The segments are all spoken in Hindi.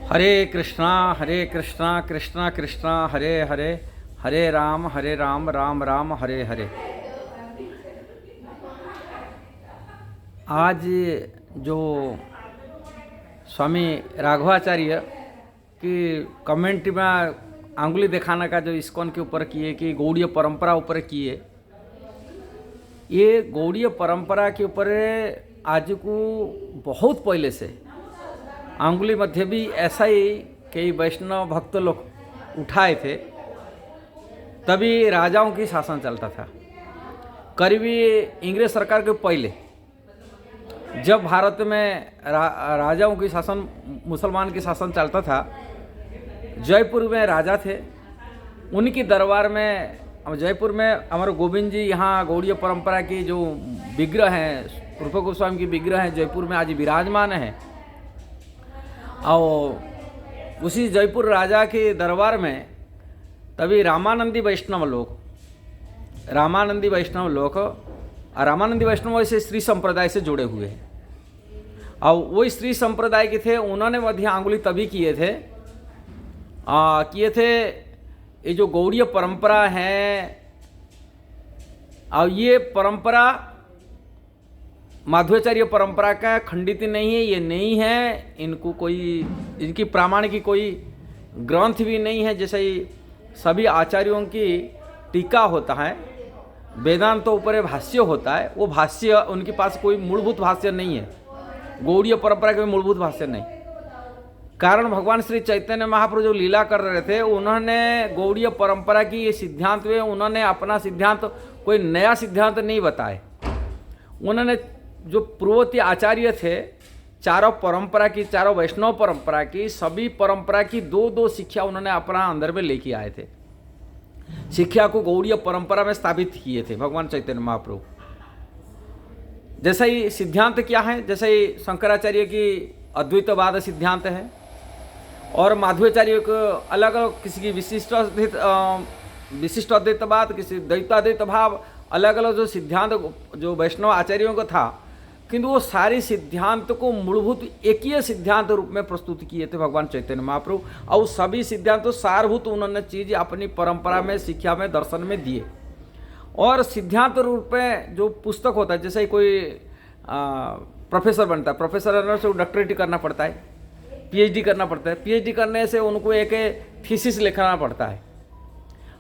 हरे कृष्णा कृष्णा कृष्णा हरे हरे, हरे राम राम राम हरे हरे। आज जो स्वामी राघवाचार्य की कमेंट्री में आंगुली दिखाने का जो इस्कॉन के ऊपर किए कि गौड़ीय परंपरा ऊपर किए, ये गौड़ीय परंपरा के ऊपर आज को बहुत पहले से आंगुली मध्य भी ऐसा ही कई वैष्णव भक्त लोग उठाए थे। तभी राजाओं की शासन चलता था। करीबी इंग्रेज सरकार के पहले जब भारत में राजाओं की शासन, मुसलमान की शासन चलता था, जयपुर में राजा थे, उनकी दरबार में जयपुर में हमारे गोविंद जी यहाँ गौड़ीय परंपरा की जो विग्रह हैं, रूप गोस्वामी की विग्रह हैं, जयपुर में आज विराजमान हैं। और उसी जयपुर राजा के दरबार में तभी रामानंदी वैष्णव लोग वैसे स्त्री संप्रदाय से जुड़े हुए हैं। और वो स्त्री संप्रदाय के थे, उन्होंने मध्य आंगुली तभी किए थे ये जो गौड़ीय परंपरा है, और ये परंपरा माध्वाचार्य परंपरा का खंडित नहीं है, ये नहीं है, इनको कोई इनकी प्रामाणिक की कोई ग्रंथ भी नहीं है। जैसे ही सभी आचार्यों की टीका होता है, वेदांत तो ऊपर भाष्य होता है, वो भाष्य उनके पास कोई मूलभूत भाष्य नहीं है। गौड़ीय परंपरा के मूलभूत भाष्य नहीं। कारण भगवान श्री चैतन्य महाप्रभु जो लीला कर रहे थे, उन्होंने गौड़ीय परंपरा की ये सिद्धांत में उन्होंने अपना सिद्धांत, कोई नया सिद्धांत नहीं बताए। उन्होंने जो पूर्ववर्ती आचार्य थे, चारों वैष्णव परंपरा की, सभी परंपरा की दो शिक्षा उन्होंने अपना अंदर में लेके आए थे। शिक्षा को गौड़ीय परंपरा में स्थापित किए थे भगवान चैतन्य महाप्रभु। जैसा ही सिद्धांत क्या है, जैसे ही शंकराचार्य की अद्वैतवाद सिद्धांत है, और माध्वाचार्य को अलग अलग, किसी की विशिष्ट अद्वैतवाद, किसी द्वैताद्वैत भाव, अलग अलग जो सिद्धांत जो वैष्णव आचार्यों का था, किंतु वो सारी सिद्धांत को मूलभूत एक ही सिद्धांत रूप में प्रस्तुत किए थे भगवान चैतन्य महाप्रभु। और सभी सिद्धांतों सारभूत उन्होंने चीज़ अपनी परंपरा में, शिक्षा में, दर्शन में दिए। और सिद्धांत रूप में जो पुस्तक होता है, जैसे कोई प्रोफेसर बनता है, प्रोफेसर से डॉक्टरेट करना पड़ता है, पीएचडी करना पड़ता है। पीएचडी करने से उनको एक थीसिस लिखना पड़ता है,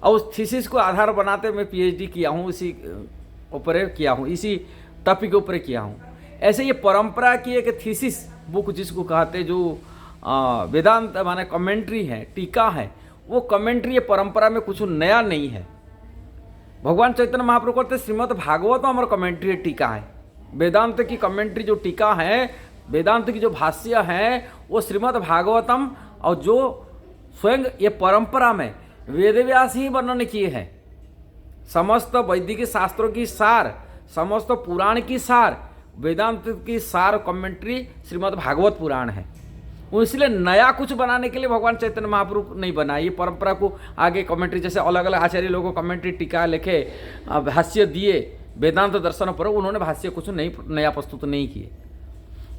और उस थीसिस को आधार बनाते मैं पीएचडी किया हूँ, इसी ऊपर किया हूँ, इसी टॉपिक के ऊपर किया हूँ। ऐसे ये परंपरा की एक थीसिस बुक जिसको कहते, जो वेदांत माने कमेंट्री है, टीका है, वो कमेंट्री ये परंपरा में कुछ नया नहीं है। भगवान चैतन्य महाप्रभु कहते श्रीमद् भागवतम हमारा कमेंट्री टीका है। वेदांत की कमेंट्री जो टीका है, वेदांत की जो भाष्य है, वो श्रीमद् भागवतम, और जो स्वयं ये परंपरा में वेदव्यास ही वर्णन किए हैं। समस्त वैदिक शास्त्रों की सार, समस्त पुराण की सार, वेदांत की सार कमेंट्री श्रीमद् भागवत पुराण है। इसलिए नया कुछ बनाने के लिए भगवान चैतन्य महाप्रभु नहीं बनाए। ये परंपरा को आगे कमेंट्री, जैसे अलग अलग आचार्य लोगों को कमेंट्री टीका लिखे, भाष्य दिए वेदांत दर्शन पर, उन्होंने भाष्य कुछ नया प्रस्तुत नहीं किए।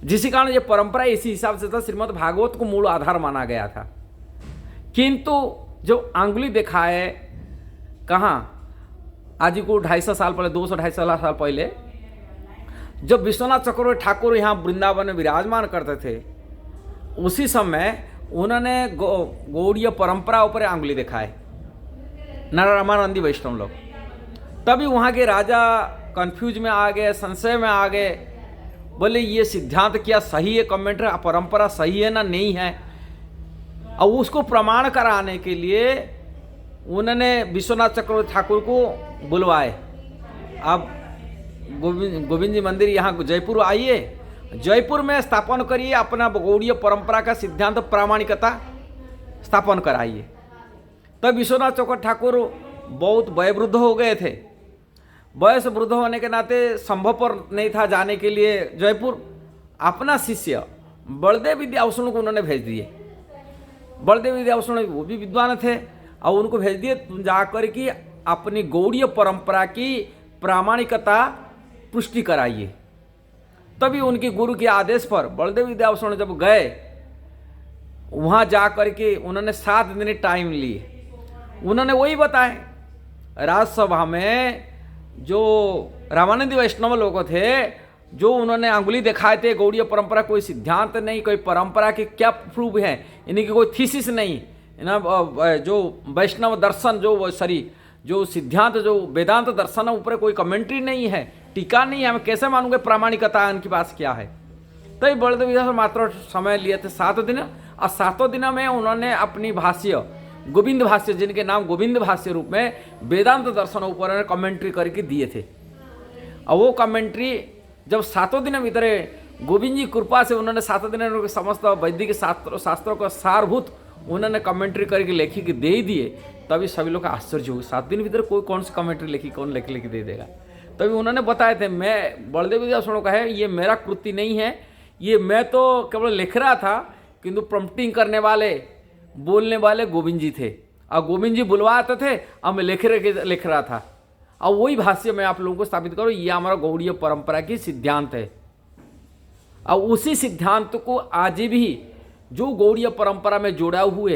जिस कारण ये परंपरा इसी हिसाब से था, श्रीमद् भागवत को मूल आधार माना गया था। किंतु जो आंगुली देखा है कहाँ, आज को 250 साल पहले, 200-250 साल पहले, जब विश्वनाथ चक्रवर्ती ठाकुर यहाँ वृंदावन में विराजमान करते थे, उसी समय उन्होंने गौड़ीय परंपरा ऊपर आंगुली दिखाए, रामानंदी वैष्णव लोग। तभी वहाँ के राजा कंफ्यूज में आ गए, संशय में आ गए, बोले ये सिद्धांत क्या सही है, कमेंट्री परंपरा सही है ना नहीं है। और उसको प्रमाण कराने के लिए उन्होंने विश्वनाथ चक्रवर्ती ठाकुर को बुलवाए। अब गोविंद जी मंदिर यहाँ जयपुर आइए, जयपुर में स्थापन करिए, अपना गौड़ीय परंपरा का सिद्धांत प्रामाणिकता स्थापन कराइए। तब विश्वनाथ चक्रवर्ती ठाकुर बहुत वयोवृद्ध हो गए थे। वयस वृद्ध होने के नाते संभव पर नहीं था जाने के लिए जयपुर। अपना शिष्य बलदेव विद्याभूषण को उन्होंने भेज दिए। बलदेव विद्याभूषण वो भी विद्वान थे, और उनको भेज दिए, तुम जाकर कि अपनी गौड़ीय परंपरा की प्रामाणिकता पुष्टि कराइए। तभी उनके गुरु के आदेश पर बलदेव विद्याभूषण जब गए वहाँ जा कर के उन्होंने 7 दिन टाइम लिए। उन्होंने वही बताए राज्यसभा में जो रामानंदी वैष्णव लोग थे, जो उन्होंने अंगुली दिखाए थे गौड़ीय परंपरा कोई सिद्धांत नहीं, कोई परंपरा की क्या प्रूफ है, इनकी कोई थीसिस नहीं ना, जो वैष्णव दर्शन जो सिद्धांत जो वेदांत दर्शन ऊपर कोई कमेंट्री नहीं है, टीका नहीं है, मैं कैसे मानूंगे प्रामाणिकता उनके पास क्या है। तो बलदेव विद्यासागर मात्र समय लिए थे 7 दिन, और 7 दिन में उन्होंने अपनी भाष्य गोविंद भाष्य, जिनके नाम गोविंद भाष्य रूप में वेदांत दर्शन ऊपर कमेंट्री करके दिए थे। और वो कमेंट्री जब 7 दिन भीतर गोविंद जी कृपा से उन्होंने 7 दिन समस्त वैदिक शास्त्रों का सारभूत उन्होंने कमेंट्री करके लिखी के दे ही दिए, तभी सभी लोग का आश्चर्य हुआ। 7 दिन भीतर कौन सी कमेंट्री लिखी, कौन लिख के दे देगा। तभी उन्होंने बताए थे, मैं बलदेव विद्यासागर का है, ये मेरा कृति नहीं है, ये मैं तो केवल लिख रहा था, किंतु प्रम्प्टिंग करने वाले बोलने वाले गोविंद जी थे, और गोविंद जी बुलवाते थे और मैं लिख रहा था। और वही भाष्य मैं आप लोगों को स्थापित करूँ, ये हमारा गौड़ीय परंपरा की सिद्धांत है। और उसी सिद्धांत को आज भी जो गौड़ीय परंपरा में जोड़ा हुए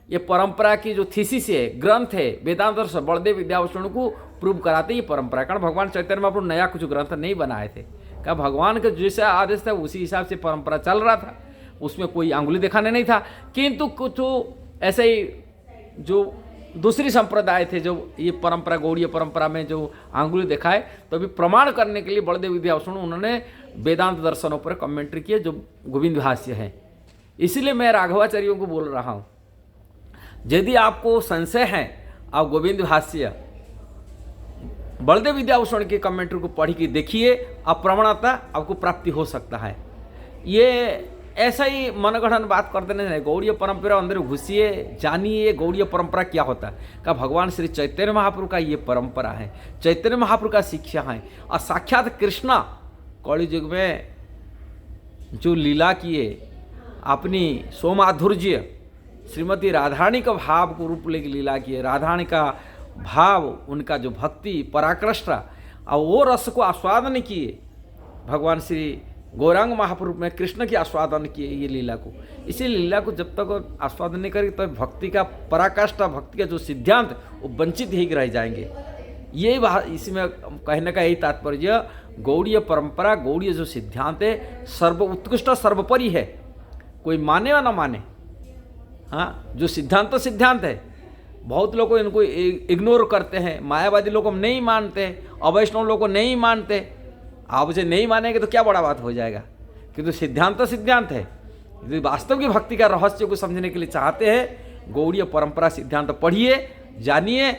ये परंपरा की जो थीसिस है, ग्रंथ है, वेदांत और बलदेव विद्याभूषण को प्रूव कराते ये परंपरा। कारण भगवान चैतन्य महाप्रभु नया कुछ ग्रंथ नहीं बनाए थे, क्या भगवान का जैसा आदेश था उसी हिसाब से परंपरा चल रहा था, उसमें कोई अंगुली दिखाने नहीं था। किंतु कुछ ऐसे ही जो दूसरी संप्रदाय थे, जो ये परंपरा गौड़ीय परंपरा में जो अंगुली दिखाए, तो अभी प्रमाण करने के लिए बलदेव विद्याभूषण उन्होंने वेदांत दर्शनों पर कमेंट्री किए जो गोविंद भाष्य है। इसीलिए मैं राघवाचार्यों को बोल रहा हूँ, यदि आपको संशय है आप गोविंद भाष्य बलदेव विद्याभूषण की कमेंट्री को पढ़ के देखिए, आप प्रमाणता आपको प्राप्ति हो सकता है। ये ऐसा ही मनगढ़ंत बात कर देने नहीं, गौड़ीय परंपरा अंदर घुसिए, जानिए गौड़ीय परंपरा क्या होता है। का भगवान श्री चैतन्य महाप्रभु का ये परंपरा है, चैतन्य महाप्रभु का शिक्षा है, और साक्षात कृष्णा कलि युग में जो लीला किए, अपनी सोमाधुर्य श्रीमती राधारानी का भाव को रूप लेकर लीला किए, राधारानी का भाव, उनका जो भक्ति पराकृष्ट, और वो रस को आस्वादन किए भगवान श्री गौरांग महाप्रभु में, कृष्ण की आस्वादन किए ये लीला को। इसी लीला को जब तक आस्वादन नहीं करेंगे तब भक्ति का पराकाष्ठ, भक्ति का जो सिद्धांत वो वंचित ही रह जाएंगे। यही बात इसमें कहने का यही तात्पर्य, गौड़ीय परंपरा, गौड़ीय जो सिद्धांत है सर्व उत्कृष्ट सर्वोपरि है, कोई माने या ना माने, हाँ जो सिद्धांत तो सिद्धांत है। बहुत लोग इनको इग्नोर करते हैं, मायावादी लोग को नहीं मानते, अवैष्णव लोग को नहीं मानते। आप उसे नहीं मानेंगे तो क्या बड़ा बात हो जाएगा, किंतु सिद्धांत तो सिद्धांत है। यदि वास्तव की भक्ति का रहस्य को समझने के लिए चाहते हैं, गौड़ीय परंपरा सिद्धांत पढ़िए, जानिए,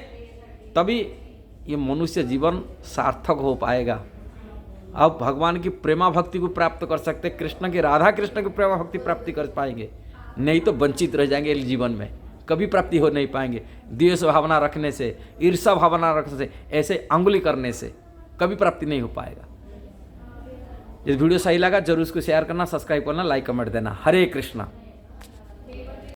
तभी ये मनुष्य जीवन सार्थक हो पाएगा। आप भगवान की प्रेमा भक्ति को प्राप्त कर सकते, कृष्ण की, राधा कृष्ण की प्रेमा भक्ति प्राप्ति कर पाएंगे, नहीं तो वंचित रह जाएंगे जीवन में, कभी प्राप्ति हो नहीं पाएंगे। द्वेष भावना रखने से, ईर्षा भावना रखने से, ऐसे अंगुली करने से कभी प्राप्ति नहीं हो पाएगा। इस वीडियो सही लगा जरूर इसको शेयर करना, सब्सक्राइब करना, लाइक कमेंट देना। हरे कृष्णा।